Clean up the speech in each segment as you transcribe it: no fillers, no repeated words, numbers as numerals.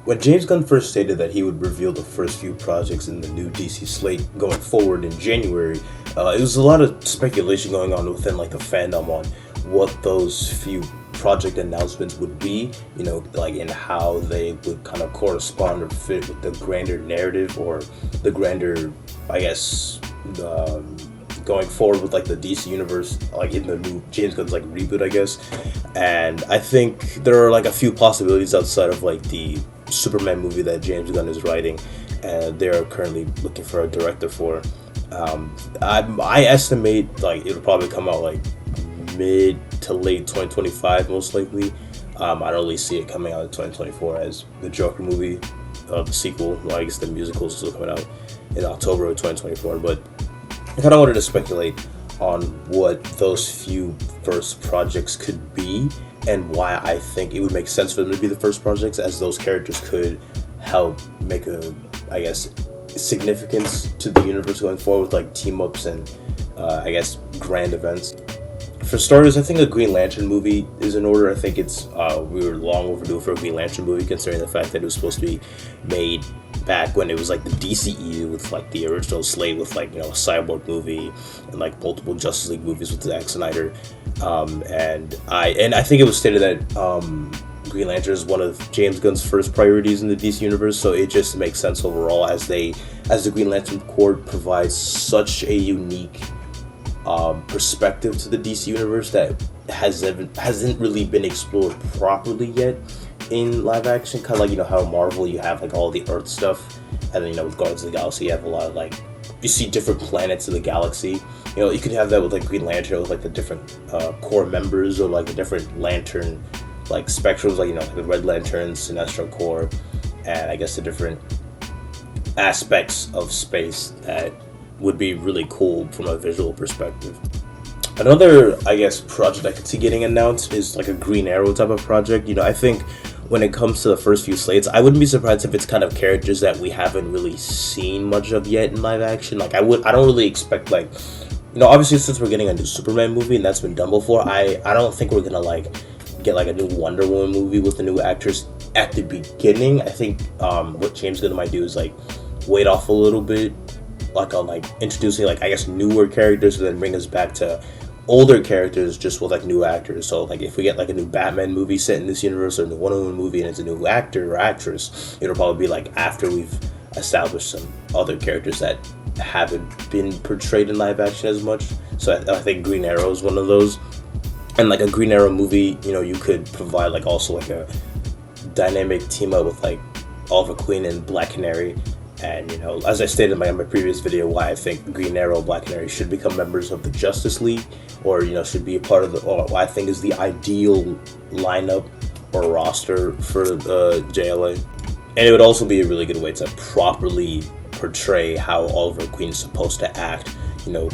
when James Gunn first stated that he would reveal the first few projects in the new DC slate going forward in January, it was a lot of speculation going on within like the fandom on what those few project announcements would be, like in how they would kind of correspond or fit with the grander narrative or the grander, I guess, going forward with like the DC universe, like in the new James Gunn's like reboot, I guess. And I think there are like a few possibilities outside of like the Superman movie that James Gunn is writing, and they're currently looking for a director for. I estimate like it'll probably come out like mid to late 2025, most likely. I don't really see it coming out in 2024 as the Joker movie, the sequel. Well, I guess the musical is still coming out in October of 2024, but I kind of wanted to speculate on what those few first projects could be and why I think it would make sense for them to be the first projects, as those characters could help make a, I guess, significance to the universe going forward with like team ups and I guess grand events. For starters, I think a Green Lantern movie is in order. I think it's we were long overdue for a Green Lantern movie, considering the fact that it was supposed to be made back when it was like the DCU with like the original slate with like, a Cyborg movie and like multiple Justice League movies with Zack Snyder. And I think it was stated that Green Lantern is one of James Gunn's first priorities in the DC universe, so it just makes sense overall as the Green Lantern Corps provides such a unique perspective to the DC universe that hasn't really been explored properly yet in live action. Kind of like, how Marvel, you have like all the Earth stuff, and then with Guardians of the Galaxy you have a lot of like, you see different planets in the galaxy. You could have that with like Green Lantern with like the different core members, or like the different lantern like spectrums, like the Red Lantern, Sinestro Corps, and I guess the different aspects of space that would be really cool from a visual perspective. Another, I guess, project I could see getting announced is like a Green Arrow type of project. I think when it comes to the first few slates, I wouldn't be surprised if it's kind of characters that we haven't really seen much of yet in live action. Like I don't really expect like, obviously since we're getting a new Superman movie and that's been done before, I don't think we're gonna like get like a new Wonder Woman movie with the new actors at the beginning. I think what James Gunn might do is like wait off a little bit, like on like introducing like, I guess, newer characters, and then bring us back to older characters just with like new actors. So like if we get like a new Batman movie set in this universe, or a new Wonder Woman movie and it's a new actor or actress, it'll probably be like after we've established some other characters that haven't been portrayed in live action as much. So I think Green Arrow is one of those. And like a Green Arrow movie, you could provide like also like a dynamic team up with like Oliver Queen and Black Canary. And, as I stated in my previous video, why I think Green Arrow and Black Canary should become members of the Justice League, or, should be a part of or what I think is the ideal lineup or roster for the JLA. And it would also be a really good way to properly portray how Oliver Queen is supposed to act,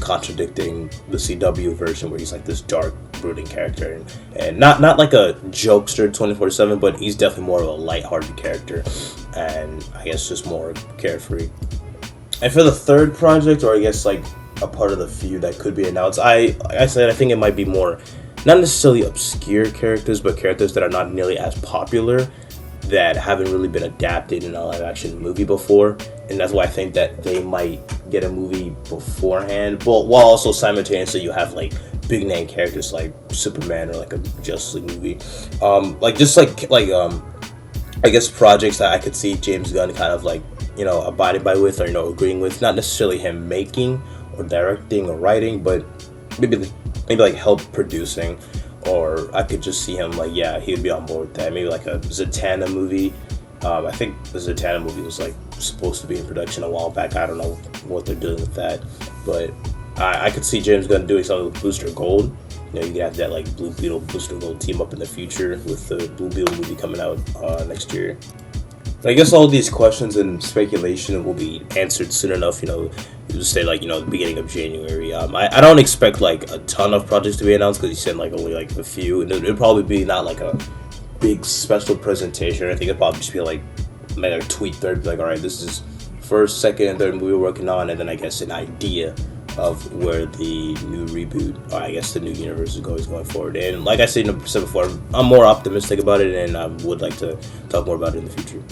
contradicting the CW version where he's like this dark, brooding character, and not like a jokester 24/7, but he's definitely more of a lighthearted character, and I guess just more carefree. And for the third project, or I guess like a part of the few that could be announced, I think it might be more, not necessarily obscure characters, but characters that are not nearly as popular, that haven't really been adapted in a live action movie before. And that's why I think that they might get a movie beforehand, but while also simultaneously you have like big name characters like Superman or like a Justice League movie, I guess projects that I could see James Gunn kind of like abiding by with, or agreeing with, not necessarily him making or directing or writing, but maybe like help producing. Or I could just see him like, yeah, he would be on board with that. Maybe like a Zatanna movie. I think the Zatanna movie was like supposed to be in production a while back. I don't know what they're doing with that, but I could see James Gunn doing something with Booster Gold. You could have that like Blue Beetle Booster Gold team up in the future with the Blue Beetle movie coming out next year. But I guess all these questions and speculation will be answered soon enough. You just say like the beginning of January. I don't expect like a ton of projects to be announced, because he said like only like a few, and it'll probably be not like a big special presentation. I think it'll probably just be like a tweet thread, like, all right, this is first, second, and third movie we're working on, and then I guess an idea of where the new reboot, or I guess the new universe is going forward. And like I said before, I'm more optimistic about it, and I would like to talk more about it in the future.